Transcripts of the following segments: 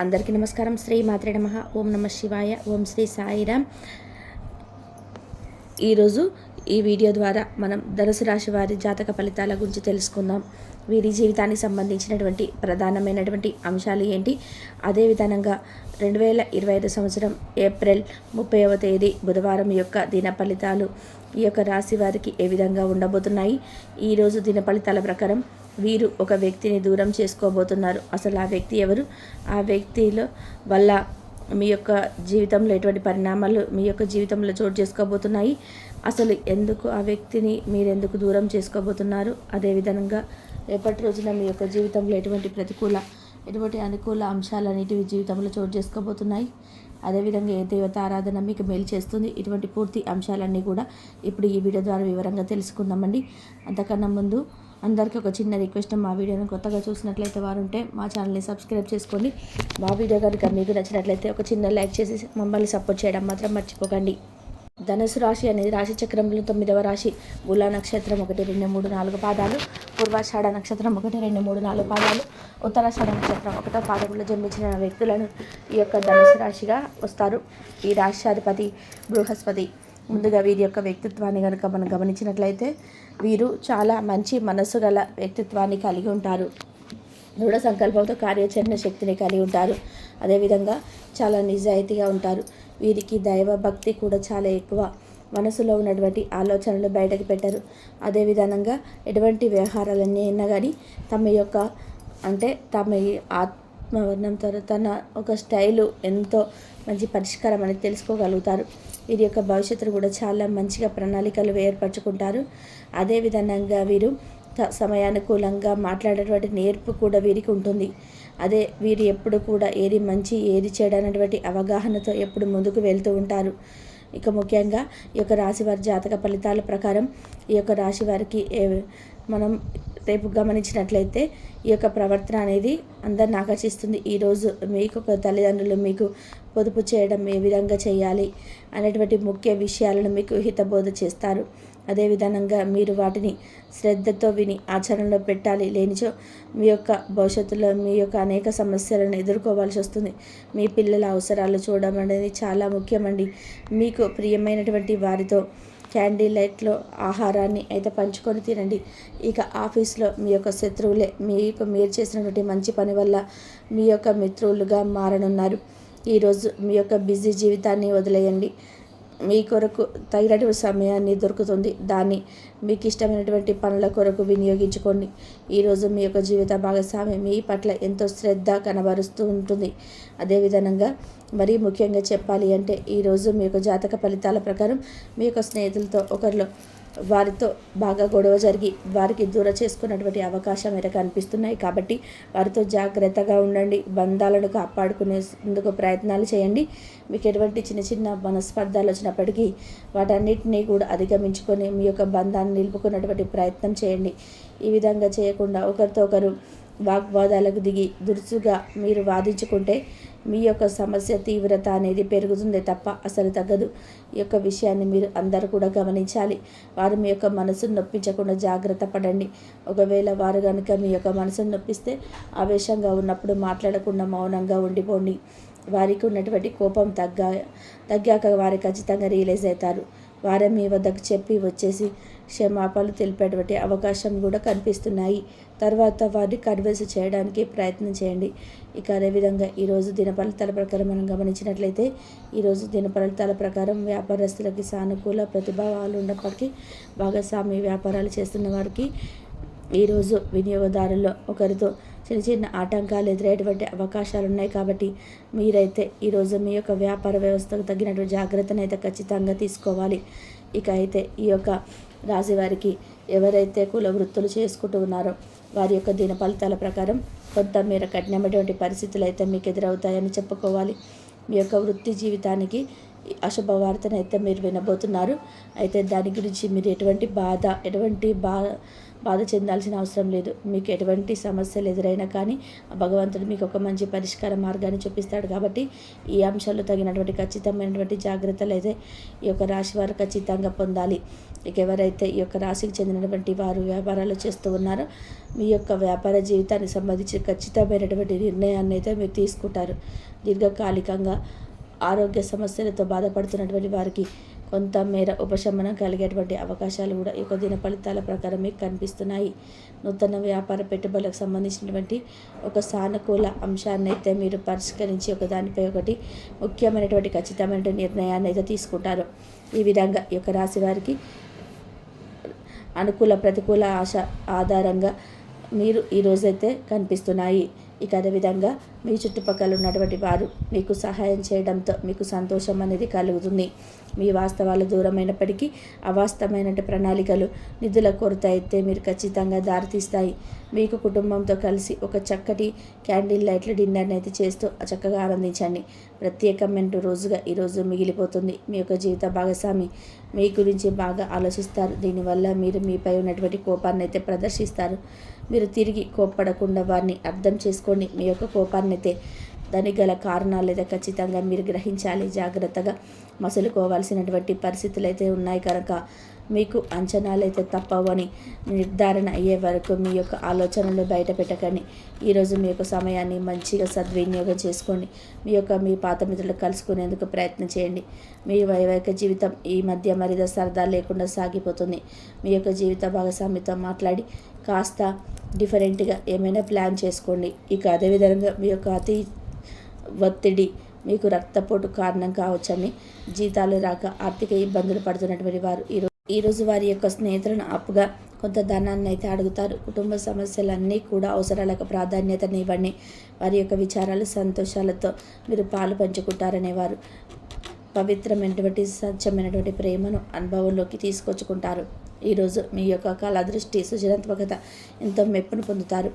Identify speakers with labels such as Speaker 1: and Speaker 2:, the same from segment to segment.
Speaker 1: అందరికీ నమస్కారం. శ్రీ మాత్రే నమః. ఓం నమ శివాయ. ఓం శ్రీ సాయిరామ్. ఈరోజు ఈ వీడియో ద్వారా మనం ధనుసు రాశి వారి జాతక ఫలితాల గురించి తెలుసుకుందాం. వీరి జీవితానికి సంబంధించినటువంటి ప్రధానమైనటువంటి అంశాలు ఏంటి, అదే విధంగా 2025 సంవత్సరం ఏప్రిల్ 30వ తేదీ బుధవారం యొక్క దిన ఫలితాలు ఈ యొక్క రాశి వారికి ఏ విధంగా ఉండబోతున్నాయి. ఈరోజు దిన ఫలితాల ప్రకారం వీరు ఒక వ్యక్తిని దూరం చేసుకోబోతున్నారు. అసలు ఆ వ్యక్తి ఎవరు, ఆ వ్యక్తిలో వల్ల మీ యొక్క జీవితంలో ఎటువంటి పరిణామాలు మీ యొక్క జీవితంలో చోటు చేసుకోబోతున్నాయి, అసలు ఎందుకు ఆ వ్యక్తిని మీరు ఎందుకు దూరం చేసుకోబోతున్నారు, అదేవిధంగా రేపటి రోజున మీ యొక్క జీవితంలో ఎటువంటి అనుకూల అంశాలన్నిటివి జీవితంలో చోటు చేసుకోబోతున్నాయి, అదేవిధంగా ఏ దేవత ఆరాధన మీకు మేలు చేస్తుంది, ఇటువంటి పూర్తి అంశాలన్నీ కూడా ఇప్పుడు ఈ వీడియో ద్వారా వివరంగా తెలుసుకుందామండి. అంతకన్నా ముందు అందరికీ ఒక చిన్న రిక్వెస్ట్, మా వీడియోని కొత్తగా చూసినట్లయితే వారుంటే మా ఛానల్ని సబ్స్క్రైబ్ చేసుకోండి. మా వీడియో కనుక మీకు నచ్చినట్లయితే ఒక చిన్న లైక్ చేసి మమ్మల్ని సపోర్ట్ చేయడం మాత్రం మర్చిపోకండి. ధనుసు రాశి అనేది రాశి చక్రంలో 9వ రాశి. మూలా నక్షత్రం 1, 2, 3, 4 పాదాలు, పూర్వాషాఢ నక్షత్రం 1, 2, 3, 4 పాదాలు, ఉత్తరాషాఢ నక్షత్రం 1వ పాదంలో జన్మించిన వ్యక్తులను ఈ యొక్క ధనుసు రాశిగా వస్తారు. ఈ రాష్ట్రాధిపతి బృహస్పతి. ముందుగా వీరి యొక్క వ్యక్తిత్వాన్ని కనుక మనం గమనించినట్లయితే వీరు చాలా మంచి మనస్సు గల వ్యక్తిత్వాన్ని కలిగి ఉంటారు. దృఢ సంకల్పంతో కార్యాచరణ శక్తిని కలిగి ఉంటారు. అదేవిధంగా చాలా నిజాయితీగా ఉంటారు. వీరికి దైవ భక్తి కూడా చాలా ఎక్కువ. మనసులో ఉన్నటువంటి ఆలోచనలు బయటకు పెట్టరు. అదేవిధంగా ఎటువంటి వ్యవహారాలన్నీ అయినా కానీ తమ ఆత్మవర్ణంతో తన ఒక స్టైలు ఎంతో మంచి పరిష్కారం అనేది తెలుసుకోగలుగుతారు. వీరి యొక్క భవిష్యత్తును కూడా చాలా మంచిగా ప్రణాళికలు ఏర్పరచుకుంటారు. అదేవిధంగా వీరు సమయానుకూలంగా మాట్లాడేటువంటి నేర్పు కూడా వీరికి ఉంటుంది. వీరు ఎప్పుడు కూడా ఏది మంచి ఏది చెడు అనేటువంటి అవగాహనతో ఎప్పుడు ముందుకు వెళ్తూ ఉంటారు. ఇక ముఖ్యంగా ఈ యొక్క రాశి వారి జాతక ఫలితాల ప్రకారం ఈ యొక్క రాశి వారికి మనం రేపు గమనించినట్లయితే ఈ యొక్క ప్రవర్తన అనేది అందరిని ఆకర్షిస్తుంది. ఈరోజు మీకు ఒక తల్లిదండ్రులు మీకు పొదుపు చేయడం ఏ విధంగా చేయాలి అనేటువంటి ముఖ్య విషయాలను మీకు హితబోధ చేస్తారు. అదేవిధంగా మీరు వాటిని శ్రద్ధతో విని ఆచరణలో పెట్టాలి. లేనిచో మీ యొక్క భవిష్యత్తులో మీ యొక్క అనేక సమస్యలను ఎదుర్కోవాల్సి వస్తుంది. మీ పిల్లల అవసరాలు చూడడం అనేది చాలా ముఖ్యమండి. మీకు ప్రియమైనటువంటి వారితో క్యాండిల్ లైట్లో ఆహారాన్ని అయితే పంచుకొని తినండి. ఇక ఆఫీస్లో మీ యొక్క శత్రువులే మీరు చేసినటువంటి మంచి పని వల్ల మీ యొక్క మిత్రులుగా మారనున్నారు. ఈరోజు మీ యొక్క బిజీ జీవితాన్ని వదిలేయండి. మీ కొరకు తగినటువంటి సమయాన్ని దొరుకుతుంది. దాన్ని మీకు ఇష్టమైనటువంటి పనుల కొరకు వినియోగించుకోండి. ఈరోజు మీ యొక్క జీవిత భాగస్వామి మీ పట్ల ఎంతో శ్రద్ధ కనబరుస్తూ ఉంటుంది. అదేవిధంగా మరీ ముఖ్యంగా చెప్పాలి అంటే ఈరోజు మీ యొక్క జాతక ఫలితాల ప్రకారం మీ యొక్క స్నేహితులతో వారితో బాగా గొడవ జరిగి వారికి దూరం చేసుకున్నటువంటి అవకాశం అయితే కనిపిస్తున్నాయి. కాబట్టి వారితో జాగ్రత్తగా ఉండండి. బంధాలను కాపాడుకునేందుకు ప్రయత్నాలు చేయండి. మీకు ఎటువంటి చిన్న చిన్న మనస్పర్ధాలు వచ్చినప్పటికీ వాటన్నిటినీ కూడా అధిగమించుకొని మీ యొక్క బంధాన్ని నిలుపుకున్నటువంటి ప్రయత్నం చేయండి. ఈ విధంగా చేయకుండా ఒకరితో ఒకరు వాగ్వాదాలకు దిగి దురుసుగా మీరు వాదించుకుంటే మీ యొక్క సమస్య తీవ్రత అనేది పెరుగుతుంది తప్ప అసలు తగ్గదు. ఈ యొక్క విషయాన్ని మీరు అందరూ కూడా గమనించాలి. వారు మీ యొక్క మనసును నొప్పించకుండా జాగ్రత్త పడండి. ఒకవేళ వారు కనుక మీ యొక్క మనసును నొప్పిస్తే ఆవేశంగా ఉన్నప్పుడు మాట్లాడకుండా మౌనంగా ఉండిపోండి. వారికి ఉన్నటువంటి కోపం తగ్గాక వారు ఖచ్చితంగా రియలైజ్ అవుతారు. వారే మీ వద్దకు చెప్పి వచ్చేసి క్షమాపణలు తెలిపేటువంటి అవకాశం కూడా కనిపిస్తున్నాయి. తర్వాత వారిని కన్విన్స్ చేయడానికి ప్రయత్నం చేయండి. ఇక అదేవిధంగా ఈరోజు దిన ఫలితాల ప్రకారం మనం గమనించినట్లయితే ఈరోజు దిన ఫలితాల ప్రకారం వ్యాపారస్తులకి సానుకూల ప్రతిభావాలు ఉన్నప్పటికీ భాగస్వామి వ్యాపారాలు చేస్తున్న వారికి ఈరోజు వినియోగదారుల్లో ఒకరితో చిన్న చిన్న ఆటంకాలు ఎదురయ్యేటువంటి అవకాశాలు ఉన్నాయి. కాబట్టి మీరైతే ఈరోజు మీ యొక్క వ్యాపార వ్యవస్థకు తగినటువంటి జాగ్రత్తను అయితే ఖచ్చితంగా తీసుకోవాలి. ఇక అయితే ఈ యొక్క రాశి వారికి ఎవరైతే కుల వృత్తులు చేసుకుంటూ ఉన్నారో వారి యొక్క దిన ఫలితాల ప్రకారం కొంతమేర కఠినమైనటువంటి పరిస్థితులు అయితే మీకు ఎదురవుతాయని చెప్పుకోవాలి. మీ యొక్క వృత్తి జీవితానికి ఈ అశుభ వార్తనైతే మీరు వినబోతున్నారు. అయితే దాని గురించి మీరు ఎటువంటి బాధ చెందాల్సిన అవసరం లేదు. మీకు ఎటువంటి సమస్యలు ఎదురైనా కానీ భగవంతుడు మీకు ఒక మంచి పరిష్కార మార్గాన్ని చూపిస్తాడు. కాబట్టి ఈ అంశాల్లో తగినటువంటి ఖచ్చితమైనటువంటి జాగ్రత్తలు అయితే ఈ యొక్క రాశి వారు ఖచ్చితంగా పొందాలి. ఇక ఎవరైతే ఈ యొక్క రాశికి చెందినటువంటి వారు వ్యాపారాలు చేస్తూ ఉన్నారో మీ యొక్క వ్యాపార జీవితానికి సంబంధించి ఖచ్చితమైనటువంటి నిర్ణయాన్ని అయితే మీరు తీసుకుంటారు. దీర్ఘకాలికంగా ఆరోగ్య సమస్యలతో బాధపడుతున్నటువంటి వారికి కొంత మేర ఉపశమనం కలిగేటువంటి అవకాశాలు కూడా ఈ యొక్క దిన ఫలితాల ప్రకారం మీకు కనిపిస్తున్నాయి. నూతన వ్యాపార పెట్టుబడులకు సంబంధించినటువంటి ఒక సానుకూల అంశాన్ని అయితే మీరు పరిష్కరించి ఒకదానిపై ఒకటి ముఖ్యమైనటువంటి ఖచ్చితమైన నిర్ణయాన్ని అయితే తీసుకుంటారు. ఈ విధంగా ఈ యొక్క రాశి వారికి అనుకూల ప్రతికూల ఆశ ఆధారంగా మీరు ఈరోజైతే కనిపిస్తున్నాయి. ఇక అదేవిధంగా మీ చుట్టుపక్కల ఉన్నటువంటి వారు మీకు సహాయం చేయడంతో మీకు సంతోషం అనేది కలుగుతుంది. మీ వాస్తవాలు దూరమైనప్పటికీ అవాస్తవమైన ప్రణాళికలు నిధుల కొరత అయితే మీరు ఖచ్చితంగా దారితీస్తాయి. మీకు కుటుంబంతో కలిసి ఒక చక్కటి క్యాండిల్ లైట్ల డిన్నర్ని అయితే చేస్తూ చక్కగా ఆనందించండి. ప్రత్యేకమైన రోజుగా ఈరోజు మిగిలిపోతుంది. మీ యొక్క జీవిత భాగస్వామి మీ గురించి బాగా ఆలోచిస్తారు. దీనివల్ల మీరు మీపై ఉన్నటువంటి కోపాన్ని అయితే ప్రదర్శిస్తారు. మీరు తిరిగి కోప్పడకుండా వారిని అర్థం చేసుకోండి. మీ యొక్క కోపాన్ని అయితే దానికి గల కారణాలు అయితే ఖచ్చితంగా మీరు గ్రహించాలి. జాగ్రత్తగా మసులుకోవాల్సినటువంటి పరిస్థితులు అయితే ఉన్నాయి కనుక మీకు అంచనాలు అయితే తప్పవని నిర్ధారణ అయ్యే వరకు మీ యొక్క ఆలోచనలు బయట పెట్టకండి. ఈరోజు మీ యొక్క సమయాన్ని మంచిగా సద్వినియోగం చేసుకోండి. మీ పాత మిత్రులు కలుసుకునేందుకు ప్రయత్నం చేయండి. మీ వైవాహిక జీవితం ఈ మధ్య మరిద సరదా లేకుండా సాగిపోతుంది. మీ యొక్క జీవిత భాగస్వామితో మాట్లాడి కాస్త డిఫరెంట్గా ఏమైనా ప్లాన్ చేసుకోండి. ఇక అదేవిధంగా మీ యొక్క అతి ఒత్తిడి మీకు రక్తపోటు కారణం కావచ్చని జీతాలు రాక ఆర్థిక ఇబ్బందులు పడుతున్నటువంటి వారు ఈరోజు వారి యొక్క స్నేహితులను అప్పుగా కొంత ధనాన్ని అయితే అడుగుతారు. కుటుంబ సమస్యలన్నీ కూడా అవసరాలకు ప్రాధాన్యతనివ్వండి. వారి యొక్క విచారాలు సంతోషాలతో మీరు పాలు పంచుకుంటారనేవారు పవిత్రమైనటువంటి స్వచ్ఛమైనటువంటి ప్రేమను అనుభవంలోకి తీసుకొచ్చుకుంటారు. ఈరోజు మీ యొక్క కళా దృష్టి సృజనాత్మకత ఎంతో మెప్పును పొందుతారు.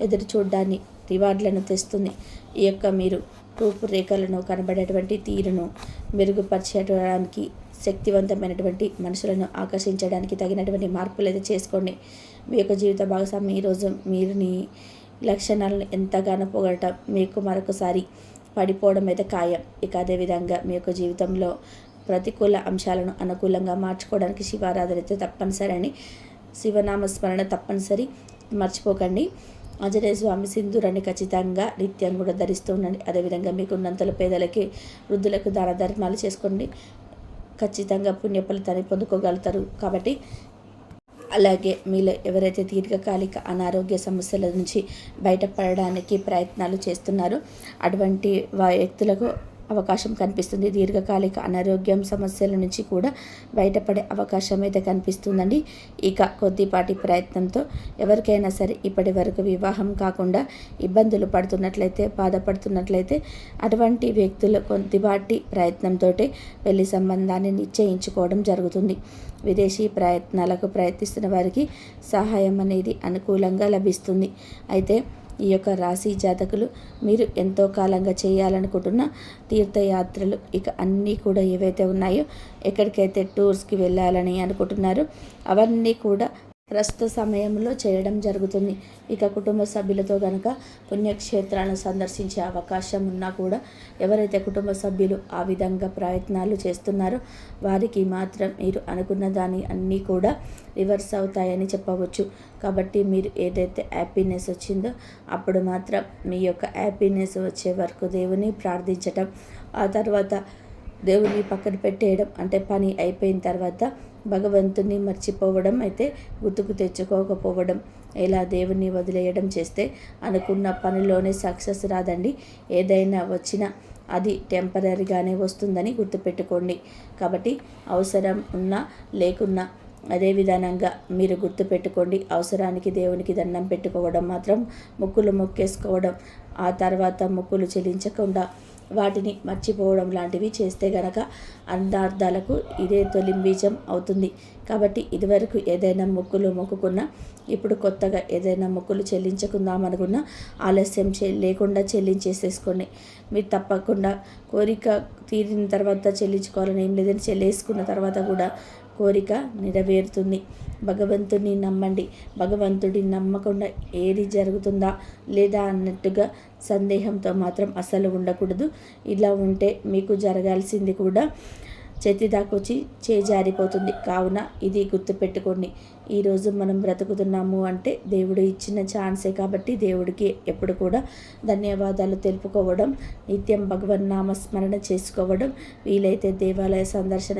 Speaker 1: ఎదురు చూడడాన్ని రివార్డులను తెస్తుంది. ఈ యొక్క మీరు రూపురేఖలను కనబడేటువంటి తీరును మెరుగుపరచడానికి శక్తివంతమైనటువంటి మనుషులను ఆకర్షించడానికి తగినటువంటి మార్పులు అయితే చేసుకోండి. మీ యొక్క జీవిత భాగస్వామి ఈరోజు మీరు నీ లక్షణాలను ఎంతగానో పొగడటం మీకు మరొకసారి పడిపోవడం అయితే ఖాయం. ఇక అదేవిధంగా మీ యొక్క జీవితంలో ప్రతికూల అంశాలను అనుకూలంగా మార్చుకోవడానికి శివారాధన అయితే తప్పనిసరి అని శివనామస్మరణ తప్పనిసరి మర్చిపోకండి. ఆంజనేయ స్వామి సింధూరాన్ని ఖచ్చితంగా నిత్యం కూడా ధరిస్తూ ఉండండి. అదేవిధంగా మీకున్నంతలో పేదలకి వృద్ధులకు దాన ధర్మాలు చేసుకోండి. ఖచ్చితంగా పుణ్య ఫలితాన్ని పొందుకోగలుగుతారు. కాబట్టి అలాగే మీలో ఎవరైతే దీర్ఘకాలిక అనారోగ్య సమస్యల నుంచి బయటపడడానికి ప్రయత్నాలు చేస్తున్నారో అటువంటి వ్యక్తులకు అవకాశం కనిపిస్తుంది. దీర్ఘకాలిక అనారోగ్యం సమస్యల నుంచి కూడా బయటపడే అవకాశం అయితే కనిపిస్తుందండి. ఇక కొద్దిపాటి ప్రయత్నంతో ఎవరికైనా సరే ఇప్పటి వరకు వివాహం కాకుండా ఇబ్బందులు పడుతున్నట్లయితే బాధపడుతున్నట్లయితే అటువంటి వ్యక్తులు కొద్దిపాటి ప్రయత్నంతో పెళ్లి సంబంధాన్ని నిశ్చయించుకోవడం జరుగుతుంది. విదేశీ ప్రయత్నాలకు ప్రయత్నిస్తున్న వారికి సహాయం అనేది అనుకూలంగా లభిస్తుంది. అయితే ఈ యొక్క రాశి జాతకులు మీరు ఎంతో కాలంగా చేయాలనుకుంటున్న తీర్థయాత్రలు ఇక అన్నీ కూడా ఏవైతే ఉన్నాయో ఎక్కడికైతే టూర్స్కి వెళ్ళాలని అనుకుంటున్నారో అవన్నీ కూడా ప్రస్తుత సమయంలో చేయడం జరుగుతుంది. ఇక కుటుంబ సభ్యులతో కనుక పుణ్యక్షేత్రాలను సందర్శించే అవకాశం ఉన్నా కూడా ఎవరైతే కుటుంబ సభ్యులు ఆ విధంగా ప్రయత్నాలు చేస్తున్నారో వారికి మాత్రం మీరు అనుకున్న దాని అన్నీ కూడా రివర్స్ అవుతాయని చెప్పవచ్చు. కాబట్టి మీరు ఏదైతే హ్యాపీనెస్ వచ్చిందో అప్పుడు మాత్రం మీ యొక్క హ్యాపీనెస్ వచ్చే వరకు దేవుని ప్రార్థించటం, ఆ తర్వాత దేవుని పక్కన పెట్టేయడం, అంటే పని అయిపోయిన తర్వాత భగవంతుని మర్చిపోవడం, అయితే గుర్తుకు తెచ్చుకోకపోవడం, ఇలా దేవుణ్ణి వదిలేయడం చేస్తే అనుకున్న పనిలోనే సక్సెస్ రాదండి. ఏదైనా వచ్చినా అది టెంపరీగానే వస్తుందని గుర్తుపెట్టుకోండి. కాబట్టి అవసరం ఉన్నా లేకున్నా అదే విధానంగా మీరు గుర్తుపెట్టుకోండి. అవసరానికి దేవునికి దండం పెట్టుకోవడం మాత్రం మొక్కులు మొక్కేసుకోవడం, ఆ తర్వాత మొక్కులు చెల్లించకుండా వాటిని మర్చిపోవడం లాంటివి చేస్తే గనక అందార్థాలకు ఇదే తొలి బీజం అవుతుంది. కాబట్టి ఇదివరకు ఏదైనా మొక్కులు మొక్కుకున్నా, ఇప్పుడు కొత్తగా ఏదైనా మొక్కులు చెల్లించుకుందాం అనుకున్నా ఆలస్యం లేకుండా చెల్లించేసేసుకోండి. మీరు తప్పకుండా కోరిక తీరిన తర్వాత చెల్లించుకోవాలని ఏం లేదని చెల్లేసుకున్న తర్వాత కూడా కోరిక నెరవేరుతుంది. భగవంతుడిని నమ్మండి. భగవంతుడిని నమ్మకుండా ఏది జరుగుతుందా లేదా అన్నట్టుగా సందేహంతో మాత్రం అస్సలు ఉండకూడదు. ఇలా ఉంటే మీకు జరగాల్సింది కూడా చేతిదాకొచ్చి చేజారిపోతుంది. కావున ఇది గుర్తుపెట్టుకోండి. ఈరోజు మనం బ్రతుకుతున్నాము అంటే దేవుడు ఇచ్చిన ఛాన్సే. కాబట్టి దేవుడికి ఎప్పుడు కూడా ధన్యవాదాలు తెలుపుకోవడం, నిత్యం భగవన్నామ స్మరణ చేసుకోవడం, వీలైతే దేవాలయ సందర్శన